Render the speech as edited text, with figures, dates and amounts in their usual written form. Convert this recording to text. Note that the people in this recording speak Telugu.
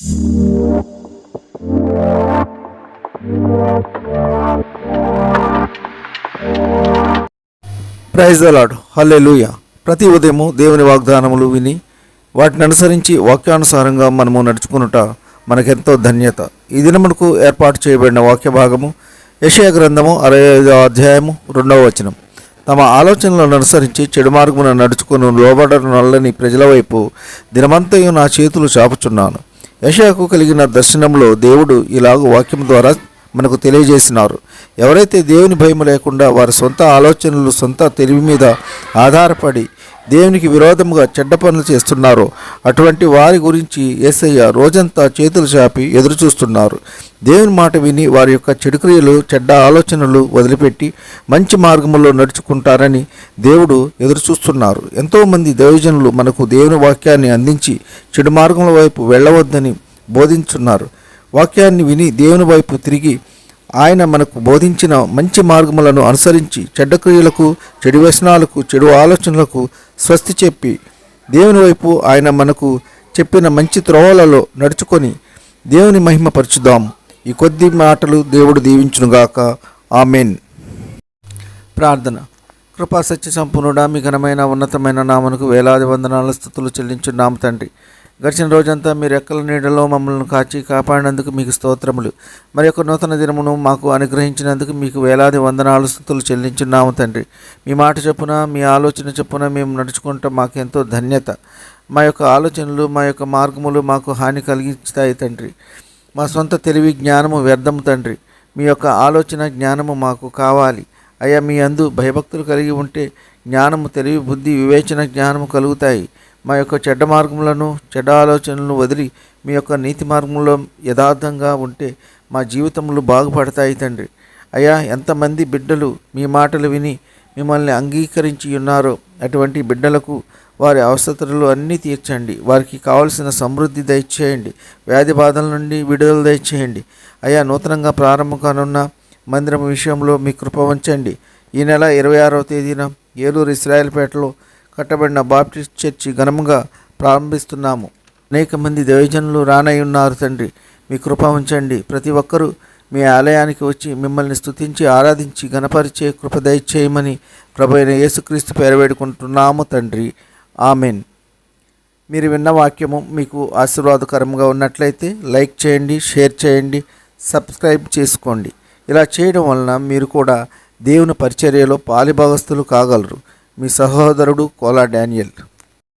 Praise the lord. హల్లెలూయా. ప్రతి ఉదయము దేవుని వాగ్దానములు విని వాటిని అనుసరించి వాక్యానుసారంగా మనము నడుచుకునుట మనకెంతో ధన్యత. ఈ దినమునకు ఏర్పాటు చేయబడిన వాక్య భాగము యెషయా గ్రంథము 65వ అధ్యాయము 2వ వచనం. తమ ఆలోచనలను అనుసరించి చెడు మార్గమున నడుచుకుని లోబడని నల్లని ప్రజల వైపు దినమంతయు నా చేతులు చాపుచున్నాను. యెషయాకు కలిగిన దర్శనంలో దేవుడు ఇలాగ వాక్యం ద్వారా మనకు తెలియజేసినారు. ఎవరైతే దేవుని భయం లేకుండా వారి సొంత ఆలోచనలు, సొంత తెలివి మీద ఆధారపడి దేవునికి విరోధముగా చెడ్డ పనులు చేస్తున్నారో అటువంటి వారి గురించి యేసయ్య రోజంతా చేతులు చాపి ఎదురు చూస్తున్నారు. దేవుని మాట విని వారి యొక్క చెడుక్రియలు, చెడ్డ ఆలోచనలు వదిలిపెట్టి మంచి మార్గంలో నడుచుకుంటారని దేవుడు ఎదురు చూస్తున్నారు. ఎంతోమంది దైవజనులు మనకు దేవుని వాక్యాన్ని అందించి చెడు మార్గముల వైపు వెళ్ళవద్దని బోధించున్నారు. వాక్యాన్ని విని దేవుని వైపు తిరిగి ఆయన మనకు బోధించిన మంచి మార్గములను అనుసరించి చెడ్డ క్రియలకు, చెడు వ్యసనాలకు, చెడు ఆలోచనలకు స్వస్తి చెప్పి దేవుని వైపు ఆయన మనకు చెప్పిన మంచి త్రోవలలో నడుచుకొని దేవుని మహిమపరచుదాం. ఈ కొద్ది మాటలు దేవుడు దీవించునుగాక. ఆమెన్. ప్రార్థన. కృపా సత్య సంపూర్ణుడా, మీ ఘనమైన ఉన్నతమైన నామమునకు వేలాది వందనాల స్తుతులు చెల్లించున్నాము తండ్రి. గడిచిన రోజంతా మీ రెక్కల నీడలో మమ్మల్ని కాచి కాపాడినందుకు మీకు స్తోత్రములు. మరి యొక్క నూతన దినమును మాకు అనుగ్రహించినందుకు మీకు వేలాది వందనాలు స్తుతులు చెల్లించున్నాము తండ్రి. మీ మాట చొప్పున, మీ ఆలోచన చొప్పున మేము నడుచుకుంటాం. మాకు ఎంతో ధన్యత. మా యొక్క ఆలోచనలు, మా యొక్క మార్గములు మాకు హాని కలిగిస్తాయి తండ్రి. మా సొంత తెలివి, జ్ఞానము వ్యర్థము తండ్రి. మీ యొక్క ఆలోచన, జ్ఞానము మాకు కావాలి అయ్యా. మీ అందు భయభక్తులు కలిగి ఉంటే జ్ఞానము, తెలివి, బుద్ధి, వివేచన, జ్ఞానము కలుగుతాయి. మా యొక్క చెడ్డ మార్గములను, చెడ్డ ఆలోచనలను వదిలి మీ యొక్క నీతి మార్గంలో యథార్థంగా ఉంటే మా జీవితములు బాగుపడతాయి తండ్రి. అయ్యా, ఎంతమంది బిడ్డలు మీ మాటలు విని మిమ్మల్ని అంగీకరించి ఉన్నారో అటువంటి బిడ్డలకు వారి అవసరతలు అన్నీ తీర్చండి. వారికి కావలసిన సమృద్ధి దయచేయండి. వ్యాధి బాధల నుండి విడుదల దయచేయండి. అయ్యా, నూతనంగా ప్రారంభం కానున్న మందిరం విషయంలో మీ కృప ఉంచండి. ఈ నెల 26వ తేదీన ఏలూరు ఇశ్రాయేల్పేటలో కట్టబడిన బాప్టిస్ట్ చర్చి ఘనముగా ప్రారంభిస్తున్నాము. అనేక మంది దైవజనులు రానై ఉన్నారు తండ్రి. మీ కృప ఉంచండి. ప్రతి ఒక్కరూ మీ ఆలయానికి వచ్చి మిమ్మల్ని స్తుతించి ఆరాధించి గణపరిచే కృప దయచేయమని ప్రభువైన యేసుక్రీస్తు పేర వేడుకుంటున్నాము తండ్రి. ఆమెన్. మీరు విన్న వాక్యము మీకు ఆశీర్వాదకరంగా ఉన్నట్లయితే లైక్ చేయండి, షేర్ చేయండి, సబ్స్క్రైబ్ చేసుకోండి. ఇలా చేయడం వలన మీరు కూడా దేవుని పరిచర్యలో పాలిభాగస్తులు కాగలరు. మీ సహోదరుడు కోలా డానియల్.